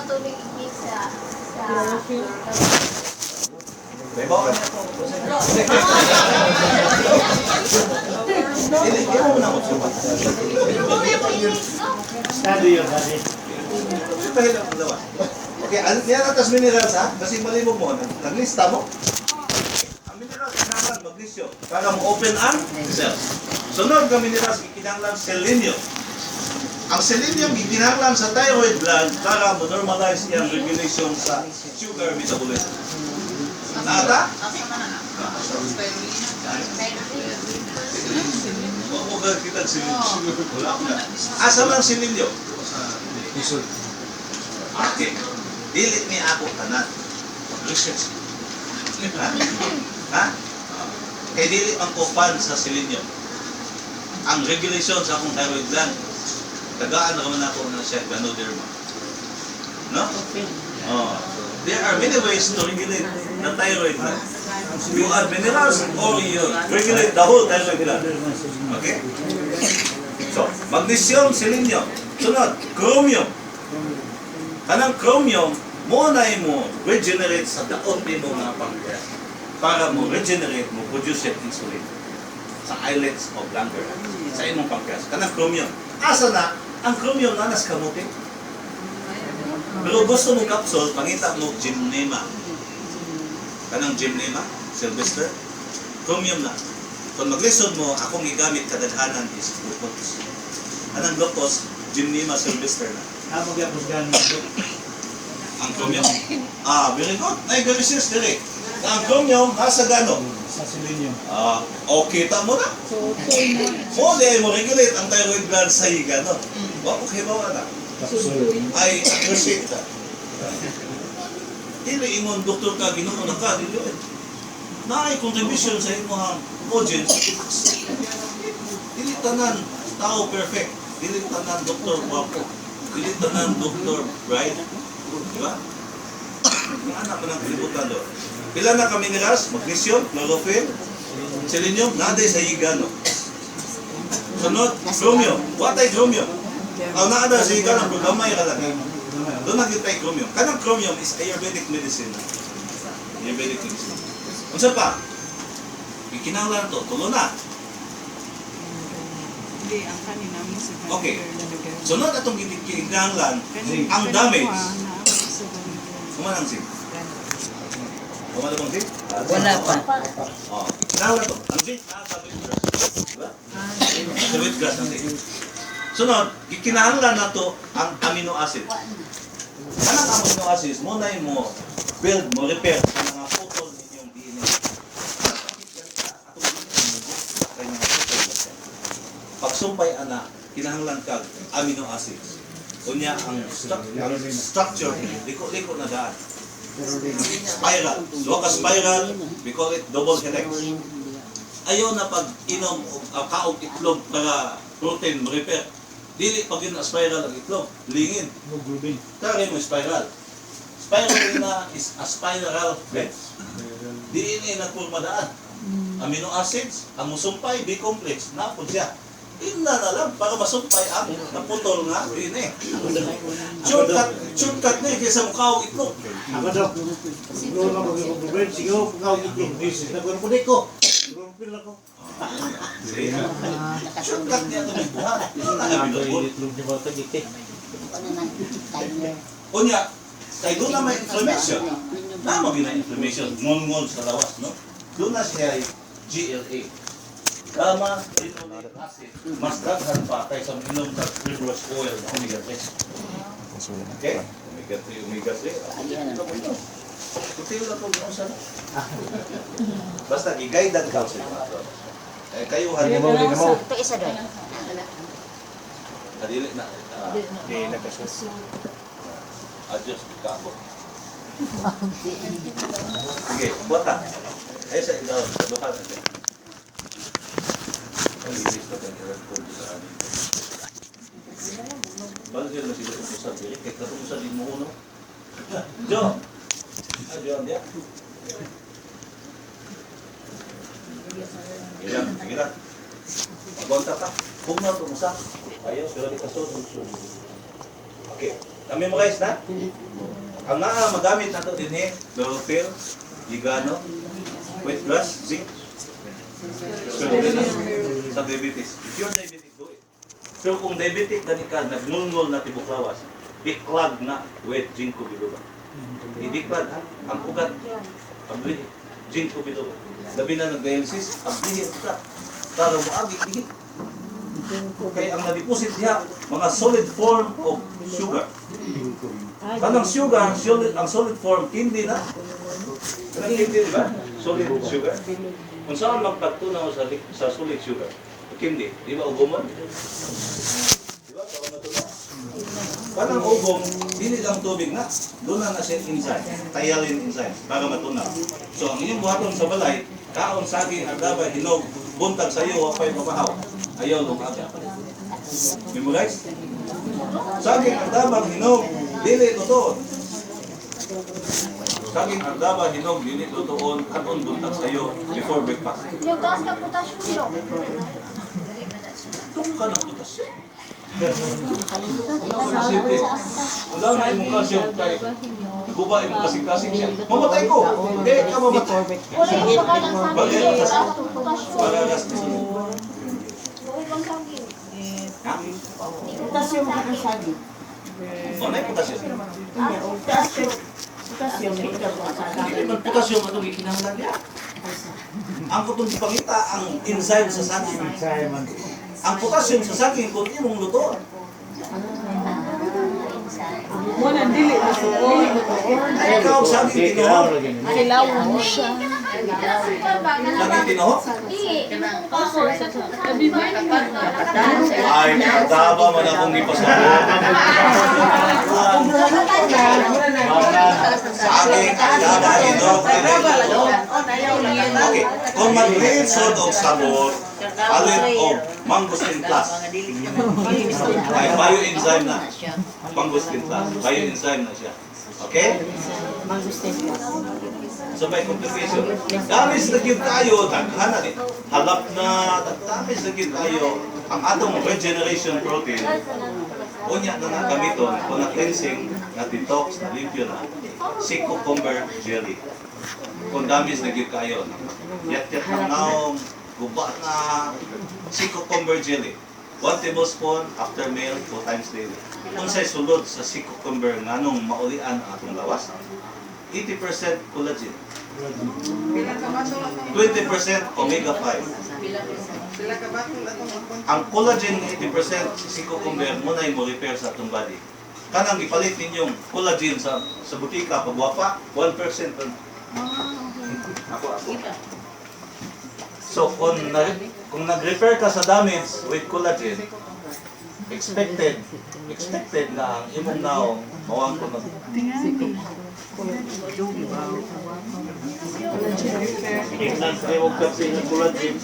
tubig igig sa May bawa niya po. Hindi mo na magsubat. Study yun, study. Okay, yan atas minerals ha? Kasi malibog mo, naglista mo. Ang minerals, kinahanglan maglisyo para mo-open ang cells. Sunod na minerals, kinahanglan selenium. Ang selenium, kinahanglan sa thyroid gland para mo-normalize yung regulation sa sugar metabolism. Nata? Oo, kita selenium. Asa man selenium? Okay. Dilit ni ako tanan. Research. Ha? Kaya dilit ang kupan sa selenium. Ang regulation sa akong thyroid gland. Tagaan na naman ako ng siya, ganoderma. No? Oh. There are many ways to regulate the thyroid gland. You add minerals or you regulate the whole thyroid gland. Okay? So, magnesium, selenium. Sunod, chromium. Kanang chromium, mo na mo regenerate sa daon mo mga pancreas para mo regenerate mo produce yung insulin sa islets of Langer sa imong pancreas. Kanang chromium. Asa na ang chromium na nas kamuti? Pero gusto mo capsule, pangita mo gymnema. Kanang gymnema, Sylvester, chromium na. Kung maglisod mo, akong igamit kadaghanan is glucose. Kanang glucose, gymnema, Sylvester na. Magyapos gano'n. Ang chromium? Very good. Nai-research dire. Ang chromium, nasa gano? Sa selenium. Okay, ta mo na. Mo mo regulate ang thyroid gland sa gano. Okay ba na? Ay, appreciate ta. Dili ingon doktor ka, ginoo na ka, dili. Naay contribution sa imong audience. Dili tanan tao perfect. Dili tanan doktor guwapo. Dili tanan doktor right. Di ba? Yung anak ko ng kalibutan doon. Pila na ka minerals? Magnesium, chlorophyll, selenium, naday sa higano. Sunod, chromium. What ay chromium? Ang naada sa higano, programay ka lang. Doon nakita yung chromium. Kanang chromium is Ayurvedic medicine. Ayurvedic medicine. Unsa pa? Ikinanglan to, tulo na. Hindi, ang kanina mo sa Okay. Sunod atong ikinanglan, ang damage. Kumanang sim? Kumanang bang sim? Wala pa. Ikinanglan to. Ang sim, sa wheatgrass. Diba? Sa wheatgrass natin. Sunod, ikinanglan na to ang amino acid. Kanang amino acids, mo na mo build, mo repair sa mga putol ninyong DNA. Pagsumpay ana, kinahanglan kag amino acids. Unya ang structure, liko na daan. Spiral. So ka spiral, we call it double helix. Ayaw na pag inom kaog itlog para protein mo repair. Dili pag yun na spiral ang itlog, lingin. Tari mo spiral. Spiral na is a spiral fence. DNA na kurmadaan. Amino acids, ang musumpay, B-complex, napod siya. Inna na lang para masumpay ang naputol nga DNA. Shortcut na kaysa mukhaw itlog. Ako daw, siguro na mag-problem, siguro pagkaw itlog. Nagpapulay ko. Nagpapulay ako. Shortcut niya ito may buhat. Unya, kaya doon na may inflammation. Tama na inflammation. Ngon-ngon sa lawas, no? Doon na siya ay GLA. Tama, linoleic acid. Mas daghan pa kaysa minom ng fibrous oil na omega-3. Okay? Omega-3, omega-3. Kuti lang po gano'n sana. Basta, i-guided ka sa ito. Kayo, Ito isa doon. hadili na. Hindi, nagkasus. Adjust ka ako. Sige, buat ka. Ay, sa ilaw. Bukan natin. Balik na sila sa diri kay katong sa di mo uno. Jo. Jo dia. Gila. Agonta ka. Kung na to sa. Ayo, pero di kaso. Okay. Na-memorize na? Ang naa magamit nato din chlorophyll, ligano, wheatgrass, zinc, spirulina sa diabetes. If you're diabetic, do it. So kung diabetic gani ka, nagnungol na tibok lawas, iklag na with ginkgo biloba. Idiklag ang ugat, abli, ginkgo biloba. Labi na nag-dialysis, ablihin ka. Para mo agi, kaya ang na-deposit niya, mga solid form of sugar. Kanang sugar, ang solid form, hindi na. Kanang hindi, di ba? Solid sugar. Kung saan magpagtunaw sa solid sugar, hindi. Di ba ugomon? Di ba? Para matunaw. Kanang ugom, hindi lang tubig na. Doon na siya enzyme, thialin enzyme, para matunaw. So, ang inyong buhaton sa balay, kaon, saging, agdaba, hinog, buntag sa iyo, wapay mabahaw. Ayaw lumaga. Memorize? Saging, agdaba, hinog, dili totoo. Saging, agdaba, hinog, dili totoo, kaon, buntag sa iyo, before breakfast. Yung gas na potassium. Tung ka ng potassium. Wala na imong calcium kay guba imong kasing-kasing siya. Mamatay ko. Hindi ka mamatay. Wala yung pagkain ng Bakit? saging. Wala yung potassium. Paragas. Huwag kang saging. Ha? Potassium ka ng saging. Ano yung potassium? Potassium may ikaw sa Hindi saging. man potassium atong gikinahanglan niya. Ang kutong ipangita ang enzyme sa saging. Simon. Ang potassium sa saging kung imong luto. Mo nang dili mo suon. Ay ikaw saging tinoho. Kilawon siya. Saging tinoho? Hindi. Yung kaso. Sabi ba? Ay, daba man akong ipasabot. Saging, daba, hinog, okay. Kung mag-lisod og sabor, palit og mangosteen plus. Ay, bioenzyme na. Mangosteen plus. Bioenzyme na siya. Okay? So may complication. Damis na gyud kayo, daghan na din. Halap na, damis na gyud kayo ang atong regeneration protein. Unya na nga gamiton, kung na cleansing, na detox, na limpyo na, si cucumber jelly. Kung damis na gyud kayo, yat-yat ng naong, guba na, si cucumber jelly. 1 tablespoon after meal, 2 times daily. Kung sa'y sulod sa si cucumber nga nung maulian ang atong lawas, 80% collagen, 20% omega-5. Ang collagen 80% si cucumber mo na mo repair sa atong body. Kanang ipalit ninyong collagen sa butika pagwapa, 1% pa. Ako. So kung nag-repair ka sa damage with collagen, expected na ang imong naong mawang ko mag collagen.